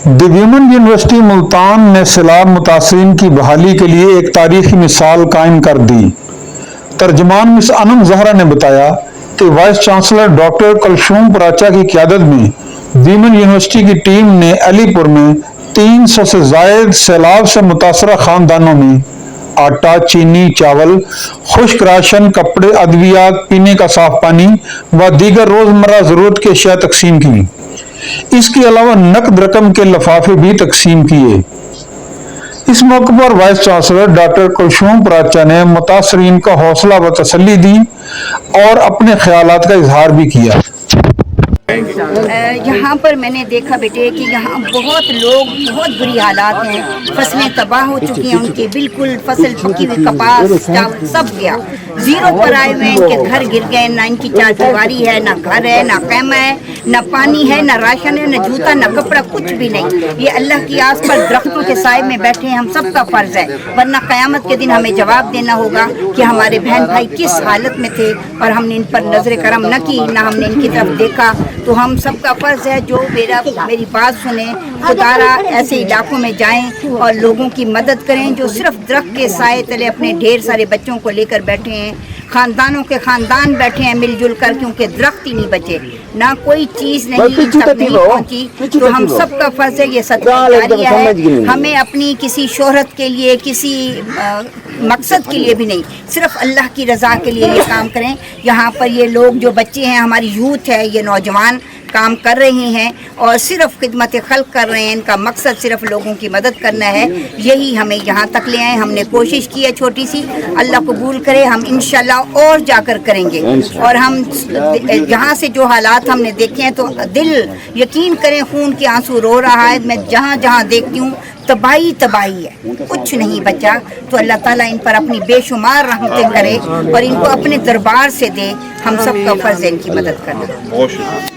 Women university Multan نے سیلاب متاثرین کی بحالی کے لیے ایک تاریخی مثال قائم کر دی۔ ترجمان مس انم زہرا نے بتایا کہ voice chancellor doctor Kulsoom Paracha کی قیادت میں ویمن یونیورسٹی کی ٹیم نے علی پور میں 300 سے زائد سیلاب سے متاثرہ خاندانوں میں آٹا، چینی، چاول، خشک راشن، کپڑے، ادویات، پینے کا صاف پانی و دیگر روزمرہ ضرورت کی اشیاء تقسیم کی۔ اس کے علاوہ نقد رقم کے لفافے بھی تقسیم کیے۔ اس موقع پر vice chancellor doctor Kulsoom Paracha نے متاثرین کو حوصلہ و تسلی دی اور اپنے خیالات کا اظہار بھی کیا۔ یہاں پر میں نے دیکھا بیٹے کہ یہاں بہت لوگ بہت بری حالات ہیں، فصلیں تباہ ہو چکی ہیں، ان کے بالکل فصل پکی ہوئی، کپاس، چاول سب گیا، زیرو پر آئے ہوئے ہیں، ان کے گھر گر گئے، نہ ان کی چار دیواری ہے، نہ گھر ہے، نہ خیمہ ہے، نہ پانی ہے، نہ راشن ہے، نہ جوتا، نہ کپڑا، کچھ بھی نہیں۔ یہ اللہ کی آس پر درختوں کے سائے میں بیٹھے ہیں، ہم سب کا فرض ہے، ورنہ قیامت کے دن ہمیں جواب دینا ہوگا کہ ہمارے بہن بھائی کس حالت میں تھے اور ہم نے ان پر نظر کرم نہ کی، نہ ہم نے ان کی طرف دیکھا۔ تو ہم سب کا فرض ہے جو میری بات سنیں، خدارا ایسے علاقوں میں جائیں اور لوگوں کی مدد کریں جو صرف درخت کے سائے تلے اپنے ڈھیر سارے بچوں کو لے کر بیٹھے ہیں، خاندانوں کے خاندان بیٹھے ہیں مل جل کر، کیونکہ درخت ہی نہیں بچے، نہ کوئی چیز نہیں تک نہیں پہنچی۔ تو ہم سب کا فرض ہے، یہ صدقہ جاریہ ہے، ہمیں اپنی کسی شہرت کے لیے، کسی مقصد کے لیے بھی نہیں، صرف اللہ کی رضا کے لیے یہ کام کریں۔ یہاں پر یہ لوگ جو بچے ہیں، ہماری یوتھ ہے، یہ نوجوان کام کر رہے ہیں اور صرف خدمت خلق کر رہے ہیں، ان کا مقصد صرف لوگوں کی مدد کرنا ہے، یہی ہمیں یہاں تک لے آئے۔ ہم نے کوشش کی ہے چھوٹی سی، اللہ قبول کرے، ہم انشاءاللہ اور جا کر کریں گے۔ اور ہم یہاں سے جو حالات ہم نے دیکھے ہیں تو دل یقین کریں خون کے آنسو رو رہا ہے۔ میں جہاں جہاں دیکھتی ہوں تباہی تباہی ہے، کچھ نہیں بچا۔ تو اللہ تعالیٰ ان پر اپنی بے شمار رحمتیں کرے اور ان کو اپنے دربار سے دے۔ ہم سب کا فرض ہے ان کی مدد کرنا۔